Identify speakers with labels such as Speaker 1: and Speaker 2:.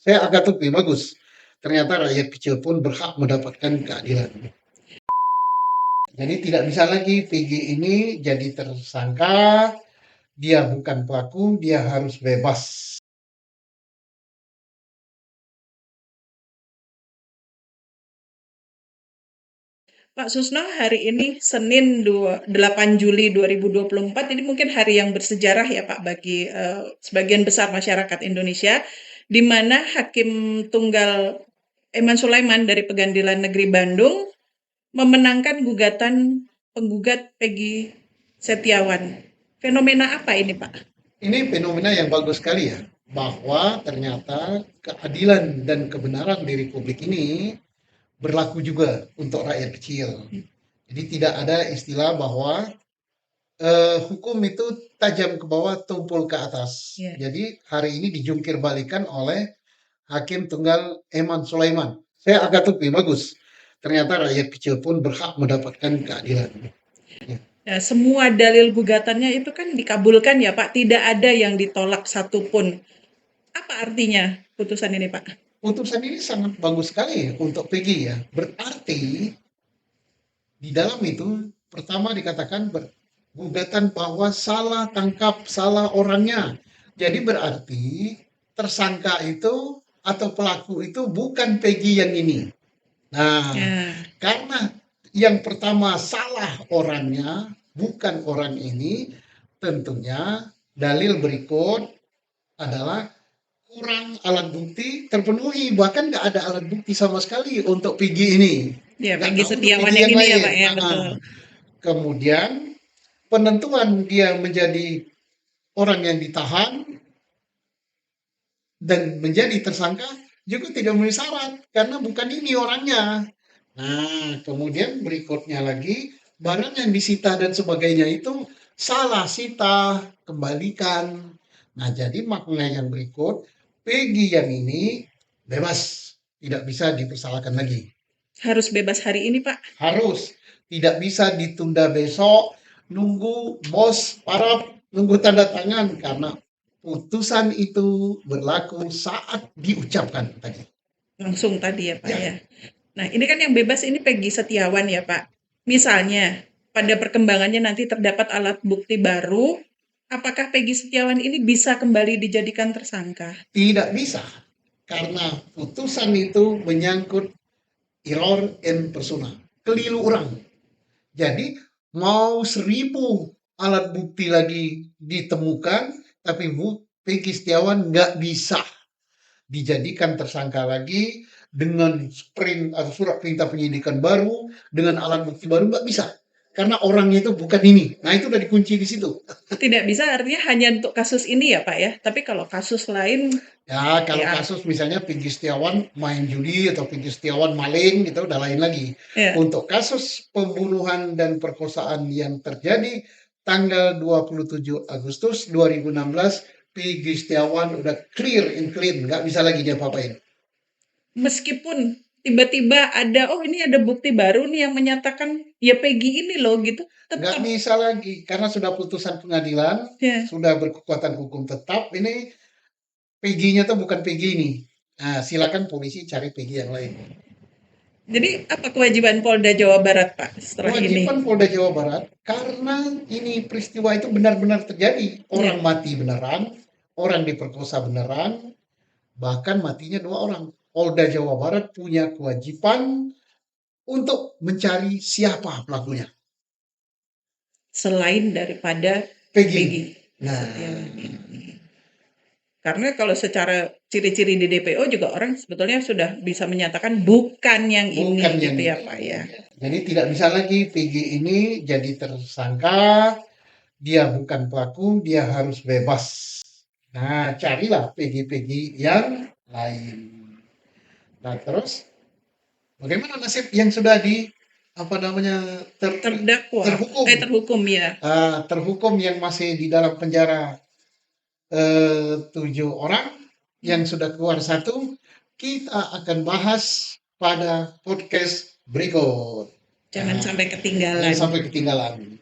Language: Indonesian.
Speaker 1: Saya agak lebih bagus. Ternyata rakyat kecil pun berhak mendapatkan keadilan. Jadi tidak bisa lagi PG ini jadi tersangka, dia bukan pelaku, dia harus bebas.
Speaker 2: Pak Susno, hari ini Senin 8 Juli 2024, ini mungkin hari yang bersejarah ya Pak bagi sebagian besar masyarakat Indonesia, di mana Hakim Tunggal Eman Sulaiman dari Pengadilan Negeri Bandung memenangkan gugatan penggugat Peggy Setiawan. Fenomena apa ini Pak?
Speaker 1: Ini fenomena yang bagus sekali ya, bahwa ternyata keadilan dan kebenaran di Republik ini berlaku juga untuk rakyat kecil. Jadi tidak ada istilah bahwa hukum itu tajam ke bawah, tumpul ke atas.
Speaker 2: Ya.
Speaker 1: Jadi hari ini dijungkir balikan oleh Hakim Tunggal Eman Sulaiman. Saya agak lebih bagus. Ternyata rakyat kecil pun berhak mendapatkan keadilan.
Speaker 2: Nah, semua dalil gugatannya itu kan dikabulkan ya Pak, tidak ada yang ditolak satupun. Apa artinya putusan ini Pak?
Speaker 1: Putusan ini sangat bagus sekali untuk PG ya. Berarti di dalam itu pertama dikatakan gugatan bahwa salah tangkap, salah orangnya. Jadi berarti tersangka itu atau pelaku itu bukan Peggy yang ini. Nah,
Speaker 2: Ya.
Speaker 1: karena yang pertama salah orangnya, bukan orang ini, tentunya dalil berikut adalah kurang alat bukti terpenuhi. Bahkan nggak ada alat bukti sama sekali untuk Peggy ini.
Speaker 2: Ya,
Speaker 1: Nggak
Speaker 2: Peggy
Speaker 1: tahu untuk
Speaker 2: Setiawan
Speaker 1: Peggy
Speaker 2: yang
Speaker 1: yang
Speaker 2: ini ya
Speaker 1: lain.
Speaker 2: Pak ya, betul.
Speaker 1: Kemudian penentuan dia menjadi orang yang ditahan dan menjadi tersangka juga tidak memenuhi syarat karena bukan ini orangnya. Nah, kemudian berikutnya lagi barang yang disita dan sebagainya itu salah sita, kembalikan. Nah, jadi makna yang berikut, Peggy yang ini bebas, tidak bisa dipersalahkan lagi.
Speaker 2: Harus bebas hari ini Pak.
Speaker 1: Harus, tidak bisa ditunda besok, nunggu bos paraf, nunggu tanda tangan karena putusan itu berlaku saat diucapkan tadi.
Speaker 2: Langsung tadi ya Pak
Speaker 1: Ya,
Speaker 2: ya. Nah, ini kan yang bebas ini Peggy Setiawan ya Pak. Misalnya, pada perkembangannya nanti terdapat alat bukti baru, apakah Peggy Setiawan ini bisa kembali dijadikan tersangka?
Speaker 1: tidak bisa karena putusan itu menyangkut error in persona, keliru orang. Jadi mau 1.000 alat bukti lagi ditemukan, tapi Peggy Setiawan nggak bisa dijadikan tersangka lagi dengan sprint atau surat perintah penyidikan baru, dengan alat bukti baru nggak bisa. Karena orangnya itu bukan ini. Nah itu udah dikunci di situ.
Speaker 2: Tidak bisa artinya hanya untuk kasus ini ya Pak ya. Tapi kalau kasus lain,
Speaker 1: Ya, kalau
Speaker 2: ya,
Speaker 1: kasus misalnya Peggy Setiawan main judi atau Peggy Setiawan maling, gitu udah lain lagi.
Speaker 2: ya.
Speaker 1: Untuk kasus pembunuhan dan perkosaan yang terjadi tanggal 27 Agustus 2016, Peggy Setiawan udah clear and clean, nggak bisa lagi dia apa-apain.
Speaker 2: Meskipun tiba-tiba ada, oh ini ada bukti baru nih yang menyatakan ya Peggy ini loh gitu,
Speaker 1: Nggak
Speaker 2: tetap
Speaker 1: bisa lagi, karena sudah putusan pengadilan,
Speaker 2: ya.
Speaker 1: sudah berkekuatan hukum tetap, ini Peggy-nya tuh bukan Peggy ini. Nah, silakan polisi cari Peggy yang lain.
Speaker 2: Jadi apa kewajiban Polda Jawa Barat Pak setelah
Speaker 1: Kewajiban
Speaker 2: ini?
Speaker 1: Polda Jawa Barat, karena ini peristiwa itu benar-benar terjadi. Orang
Speaker 2: Ya.
Speaker 1: mati beneran, orang diperkosa beneran, bahkan matinya 2 orang. Polda Jawa Barat punya kewajiban untuk mencari siapa pelakunya.
Speaker 2: Selain daripada
Speaker 1: Peggy.
Speaker 2: Peggy
Speaker 1: Nah,
Speaker 2: Setiawan ini. Karena kalau secara ciri-ciri di DPO juga orang sebetulnya sudah bisa menyatakan bukan yang
Speaker 1: bukan
Speaker 2: ini
Speaker 1: yang
Speaker 2: gitu ya
Speaker 1: ini.
Speaker 2: Pak ya.
Speaker 1: Jadi tidak bisa lagi Peggy ini jadi tersangka, dia bukan pelaku, dia harus bebas. Nah, carilah Peggy-Peggy yang lain. Nah, terus bagaimana nasib yang sudah di apa namanya
Speaker 2: Terdakwa,
Speaker 1: terhukum?
Speaker 2: terhukum ya.
Speaker 1: Terhukum yang masih di dalam penjara 7 orang, yang sudah keluar 1, kita akan bahas pada podcast berikut.
Speaker 2: Jangan sampai
Speaker 1: Jangan
Speaker 2: ketinggalan.
Speaker 1: sampai ketinggalan.